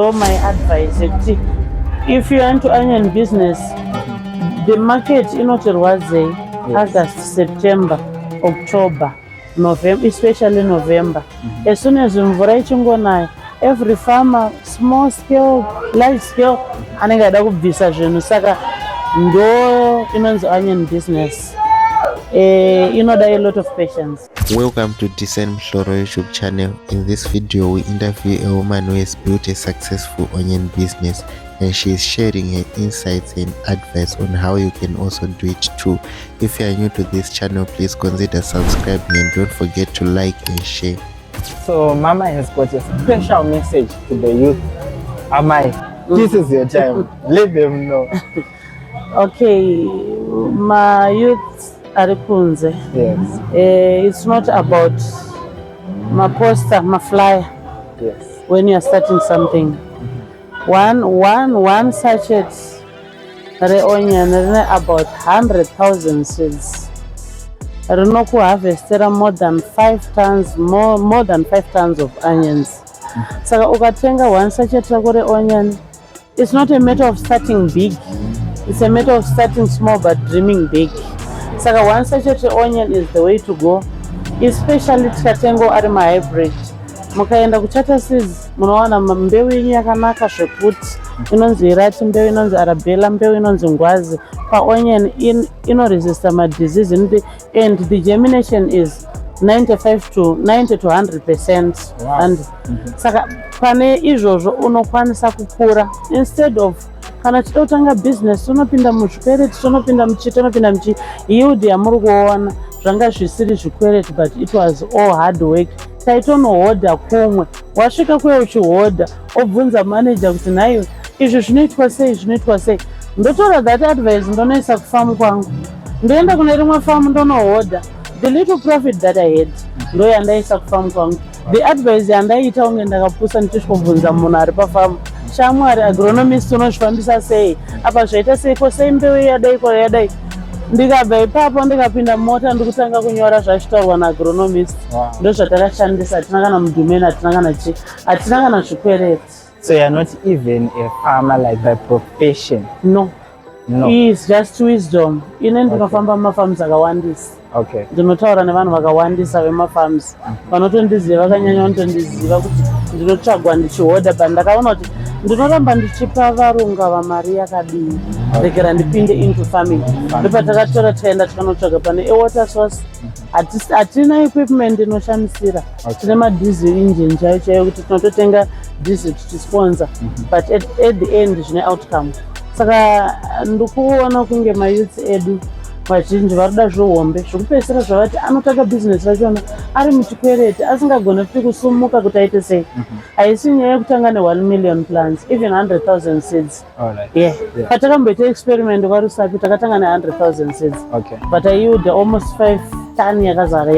So my advice is, if you are into onion business, the market inotirwadze August, September, October, November, especially November. As soon as mvura ichingonaya, every farmer, small scale, large scale, anenge ada kubvisa zvinhu, saka ndo inonzi onion business. Inoda a lot of patience. Welcome to Decent Mhloro YouTube channel. In this video, we interview a woman who has built a successful onion business, and she is sharing her insights and advice on how you can also do it too. If you are new to this channel, please consider subscribing and don't forget to like and share. So Mama has got a special message to the youth. Amai, this is your time. Let them know. Okay, my youth Arikunze. Yes. It's not about my poster, my flyer. Yes. When you are starting something, one sachet re onion about 100,000 seeds. Rinoku harvestera more than 5 tons, more than 5 tons of onions. Saka ukatenga one sachet rako re onion, it's not a matter of starting big. It's a matter of starting small but dreaming big. Saka one sachet onion is the way to go, especially tikatengo ari hybrid. Mukaenda kuchata seeds munowana mbeu yenyu yakanaka zvekuti inonzi irati, mbeu inonzi arabella, mbeu inonzi ngwazi. Pa onion inoresista madisease and the germination is 90 to 100%. Wow. And saka pane izvozvo unokwanisa kukura instead of kana chida kutanga business unopinda muzvikwereti, unopinda muchi yield yamuri kuona zvanga zvisiri zvikwereti, but it was all hard work. Taitonohodha kumwe, wasvika kwe uchihodha obvunza manager kuti nayo izvi zvinoitwa sei. Ndotora that advice ndonoisa kufamu kwangu, ndoenda kune rimwe famu ndonohodha. The little profit that I had ndo yandaisa kufamu kwangu. The advice yandaita unge ndakapusa ndichikobvunza munhu ari pafamu, shamwari agronomist unozvifambisa sei, apa zvaita seiko, sei mbeu yadai. Ndikabva ipapo ndikapinda mota ndikutanga kunyora zvachitaurwa naagronomist. Ndo zvatakashandisa. Hatina kana mudhumeni, hatina kana zvikwereti. So you're not even a farmer like by profession? No. It's just wisdom. Ine ndinofamba mumafarms akawandisa. Okay. Ndinotaura nevanhu vakawandisa vemafarms. Vanotondiziva, vakanyanya vanotondiziva kuti ndinotsvagwa ndichihodha, but ndakaona kuti ndinoramba ndichipa varunga vamari yakadini. Ndekera ndipinde into farming. Ndopatakatora tikaenda tikanotsvaga pane water source. Hatina equipment inoshandisira. Tine madiesel engine chaiyo kuti tinototenga diesel tichisponsor. But at the end zvine outcome. Saka ndikuona kunge mayouth edu vazhinji varikuda zvohombe zvokupedzisira zvavati anotaka business rachona ari muchikwereti asingagone futi kusumuka kuti aite sei. Haisi nyaya yekutanga ne 1 million plants, even 100,000 seeds. Yeah. Patakamboita experiment kwaRusapi takatanga ne 100,000 seeds. Okay. But I yield almost 5 ton yakazara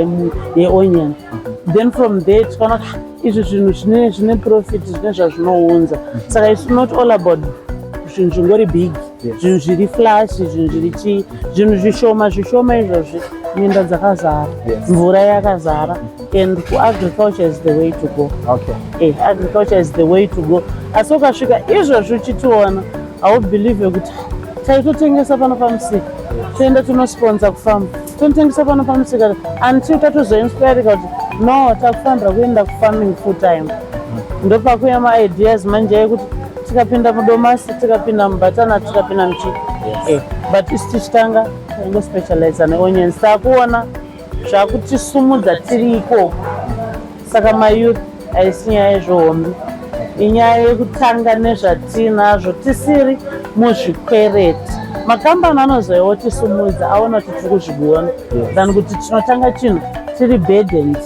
yeonion. Then from there tikaona izvi zvinhu zvine profit, zvine zvazvinounza. Saka it's not all about zvinhu zvingori big, zvinhu zviri flash, zvinhu zviri chii, zvinhu zvishoma izvozvi, minda dzakazara, mvura yakazara, and agriculture is the way to go. Okay. Agriculture is the way to go. Asi ukasvika izvozvi uchitiona, haubhilieve kuti taitotengesa pano pamusika, toenda tunosponsor kufamu, tonotengesa pano pamusika, until tatozoinspirika kuti no, takufanira kuenda kufarming full time. Ndopakuya maideas manje ekuti tikapinda mudomasi, tikapinda mubatana, tikapinda muchi. But tichitanga taingospecialize neonions. Takuona zvakutisumudza tiriko. Saka mayouth haisi nyaya yezvohombe, inyaya yekutanga nezvatinazvo tisiri muzvikwereti. Makambani anozoiwo tisumudza aona kuti tiri kuzvigona than kuti tinotanga chinhu tiri burdened.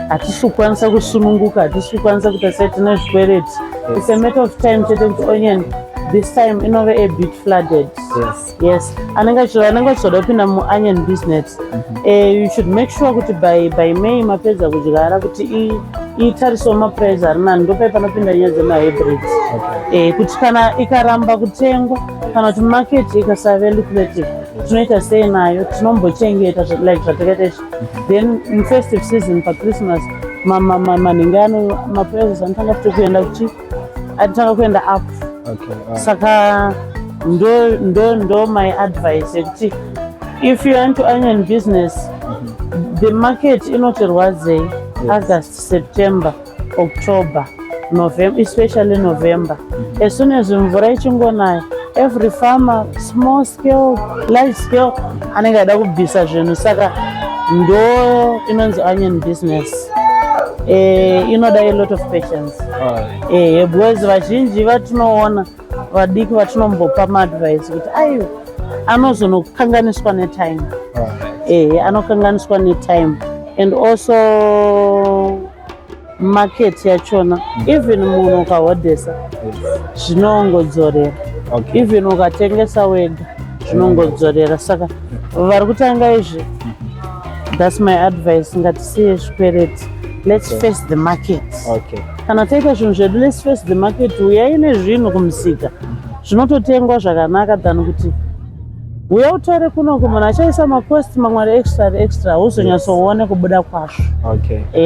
Hatisi kukwanisa kusununguka, hatisi kukwanisa kuita sei tine zvikwereti. It's a matter of time chete kuti onion this time inove a bit flooded. Yes. Anenge chizoda kupinda muonion business. You should make sure kuti by May mapedza kudyara kuti itariso maprice ari nani, ndopai panopinda nyaya dzemahybrids. Kuti kana ikaramba kutengwa kana kuti market ikasave lucrative, tinoita sei nayo, tinombochengeta like zvatakaita. Then in festive season pa Christmas manhingano maprices anotanga futi kuenda kuchi atitaka kuenda up. Saka ndo my advice yekuti if you want to onion business, the market inotirwadzei August, September, October, November, especially November. As soon as mvura ichingonaya, every farmer, small scale, large scale, anenge ada kubvisa zvinhu. Saka ndo inonzi onion business. Inoda a lot of patience. Because vazhinji vatinoona vadiki vatinombopa maadvice kuti ayo anozonokanganiswa netime. Anokanganiswa netime. And also market yachona, even munhu ukahodhesa zvinongodzorera. Even ukatengesa wega zvinongodzorera. Saka vari kutanga izvi, that's my advice. Ngatisiye zvikwereti. Let's face the market. Kana taita zvinhu zvedu, let's face the market. Uyai nezvinhu kumusika zvinototengwa zvakanaka than kuti uya utore kunoku munhu achaisa mapost mamwe ari extra uzonyatsoone kubuda kwazvo.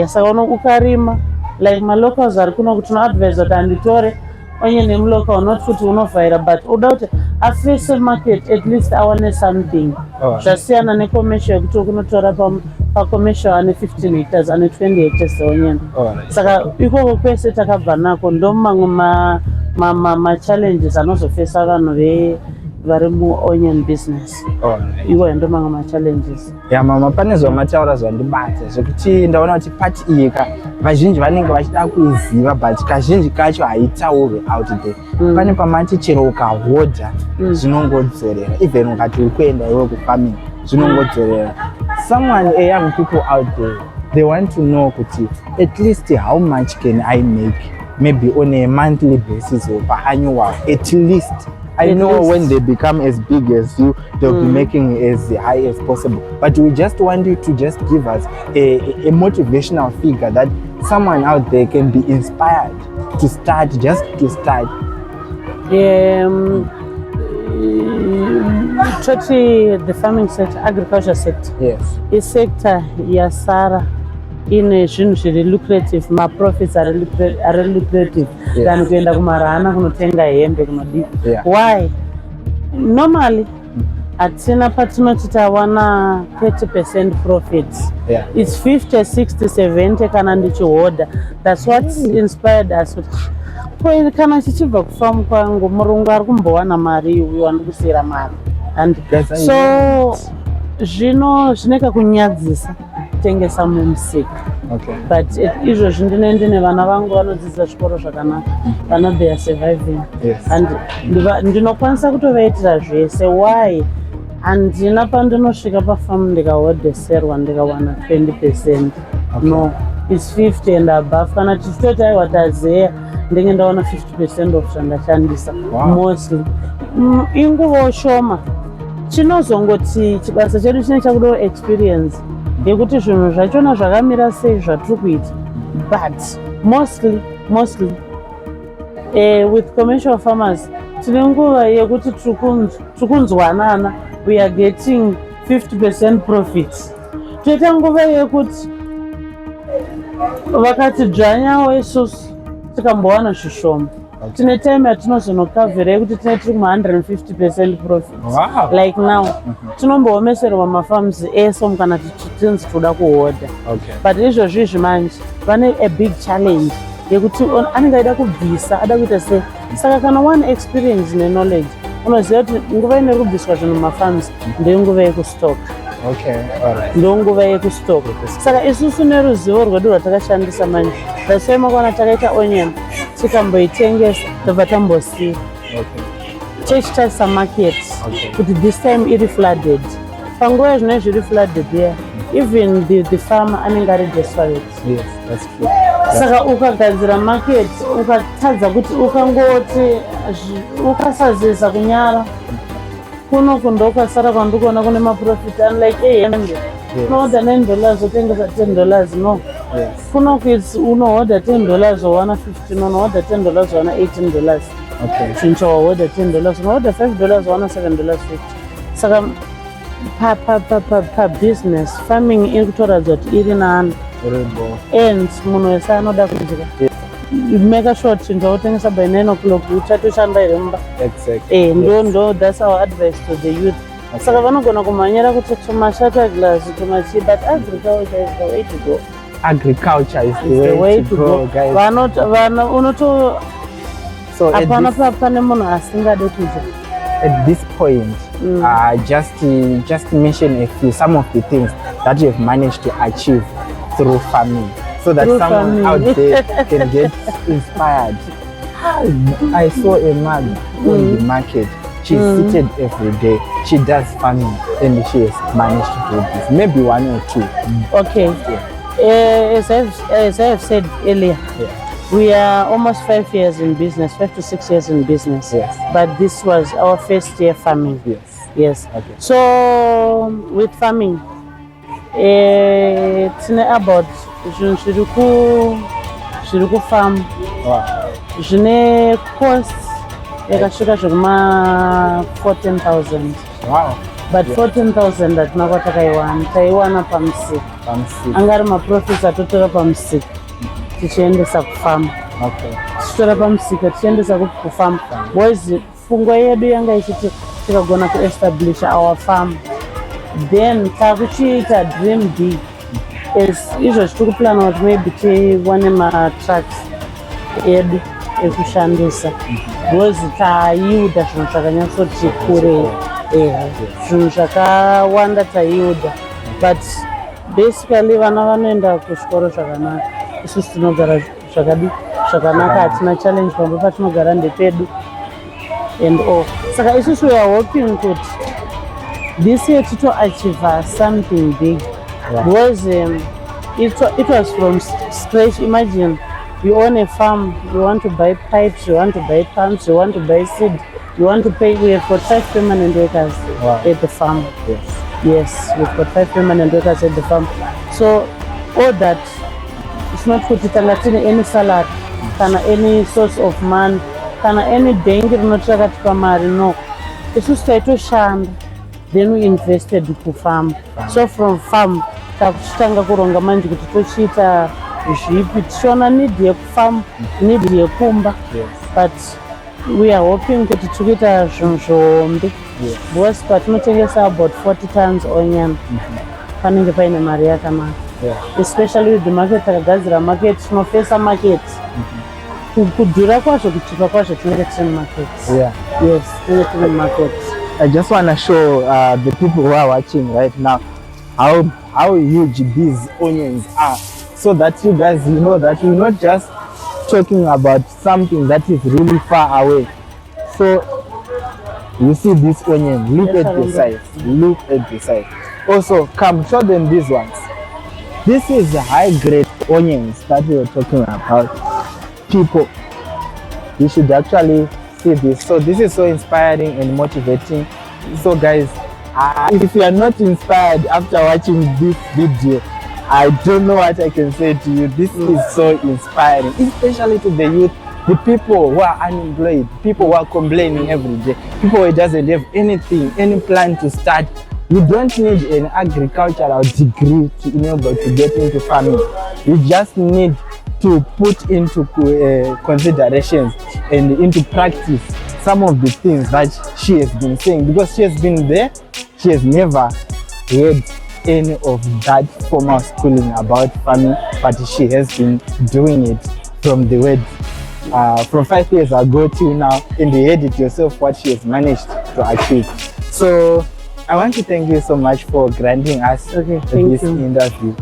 Saka ukarima like malocals ari kunoku tinoadvise kuti anditore onye nemulocal not kuti unovhaira, but uda kuti afese market at least awane something. Zvasiyana necommercial yekuti ukunotora pacommercial ane 15 hectares ane 20 hectares onyene. Saka ikoko kwese takabva nako ndo mamwe ma-challenges anozofesa vanhu vari mu-onion business. Iwo ndo mamwe ma-challenges. Mama, pane zvamataura zvandibata zvekuti ndaona kuti pati iyi vazhinji vanenge vachida kuiziva but kazhinji kacho haitaurwe out there. Pane pamati chero ukahodha zvinongodzorera, even ukati uri kuenda iwe kufarming zvinongodzorera. Someone, a young people out there, they want to know kuti at least how much can I make, maybe on a monthly basis or per annual, at least. I know when they become as big as you, they'll be making as high as possible. But we just want you to just give us a motivational figure that someone out there can be inspired to start, just to start. The farming sector, agriculture sector. Yes. This sector yasara ine zvinhu zviri lucrative, ma profits are lucrative than kuenda kumarana kunotenga hembe kunodii. Why? Normally atina patinoti tawana 30% profits. It's 50, 60, 70 kana ndichihoda. That's what inspired us. Kana chichibva kufamu kwangu murungu ari kumbowana mari, uyu andikusiyira mari. And so zvino zvineka kunyadzisa kutengesa mumusika. But izvozvi ndine vana vangu vanodzidza zvikoro zvakanaka, vana they are surviving. And ndinokwanisa kutovaitira zvese. Why? Handina pandinosvika pafamu ndikahodheserwa ndikawana 20%. No, it's 50 and above. Kana tichitoti aiwa tazeya ndenge ndawana 50% of zvandashandisa. Mostly inguva shoma. Chinozongoti chibasa chedu chine chakudawo experience yekuti zvinhu zvachona zvakamira sei zvatiri kuita. But mostly with commercial farmers tine nguva yekuti tiri kunzwanana, we are getting 50% profits. Toita nguva yekuti vakatidzvanyawo isusu tikambowana zvishoma. Tine time yatinozonokavhera yekuti tine tiri kuma-150% profits. Like now tinomboomeserwa mafarms ese kana tinzi toda kuhodha. But izvozvi izvi manje vane a big challenge yekuti anenge aida kubvisa, ada kuita sei. Saka kana one experience neknowledge unoziva kuti nguva ine kubviswa zvinhu mafarms ndenguva yekustoka. Ndo nguva yekustoka. Saka isusu neruzivo rwedu rwatakashandisa manje, dasema kana takaita onion tikamboitengesa tobva tambosiya. Tichitarisa market kuti this time iri flooded. Panguva zvino zviri flooded here, even the farmer anenge ari desperate. Saka ukagadzira market ukatadza kuti ukangoti ukasazisa kunyara kunoku ndokasara kwandikuona kune maprofit unlike hembe unohodha $9 utengesa $10. No, kunoku unohodha $10 wawana 15, unohodha $10 wawana $18. Chincha wahodha $10, unohodha $5 wawana $7.50. Saka pa business farming iri kutoradza kuti iri nani and munhu wese anoda kuitika. make sure kuti ndautengesa by 9 o'clock uchatoshanda here mumba. Exactly. Ndo that's our advice to the youth. Saka vanogona kumhanyira kuti tumashata glass tumachi, but agriculture is the way to go. Agriculture is the way to go, guys. Unoto So apana pane munhu asingade kuita. At this point, just mention a few, some of the things that you have managed to achieve through farming, so that someone out there can get inspired. I saw a man on the market. She's seated every day. She does farming and she has managed to do this. Maybe 1 or 2. Okay. As I have said earlier, we are almost 5 years in business, 5 to 6 years in business. Yes. But this was our first year farming. Yes. Okay. So with farming, it's about Shiriku farm. Wow. Jine cost yakasvika zvekuma 14,000. Wow. But 14,000 hatina taiwana pamusika. Angari maprofits atotora pamusika tichiendesa kufama. Tichitora pamusika tichiendesa kufama. Boys, pfungwa yedu yanga ichiti tikagona kuestablish our farm. Then takuchiita dream big. Izvo tiri kuplana kuti maybe tiwane ma-trucks edu ekushandisa. Because taiuda zvinhu zvakanyatsoti kurei. Zvinhu zvakawanda taiuda. But basically vana vanoenda kuzvikoro zvakanaka. Isusu tinogara zvakanaka, hatina challenge pamwe patinogara ndepedu and all. Saka isusu we are hoping kuti this year tito achieve something big. Because it was from scratch. Imagine you own a farm, you want to buy pipes, you want to buy pumps, you want to buy seed, you want to pay. We have got 5 permanent workers at the farm. Yes, we've got 5 permanent workers at the farm. So all that, it's not put it any salary, any source of money, any danger, not mari. No, it's just to shand. Then we invested to farm. So from farm, takuchitanga kuronga manje kuti tochiita zvipi, tichiona need yekufarm, need yekumba. But we are hoping kuti tikuita zvinhu zvihombe. Because patinotengesa about 40 tons onion, panenge paine mari yakanaka. Especially with the market, takagadzira market, tinofesa market. Kudhura kwazvo, kuchipa kwazvo tinenge tine market. Yes, tinenge tine market. I just want to show the people who are watching right now how huge these onions are, so that you guys know that we're not just talking about something that is really far away. So you see this onion, look at the size, look at the size. Also, come show them these ones. This is the high grade onions that we were talking about. People, you should actually see this. So this is so inspiring and motivating. So guys, if you are not inspired after watching this video, I don't know what I can say to you. This is so inspiring, especially to the youth, the people who are unemployed, people who are complaining every day, people who doesn't have anything, any plan to start. You don't need an agricultural degree to enable to get into farming. You just need to put into considerations and into practice some of the things that she has been saying, because she has been there. She has never had any of that formal schooling about farming, but she has been doing it from the word from 5 years ago till now, and you heard it yourself what she has managed to achieve. So I want to thank you so much for granting us this interview.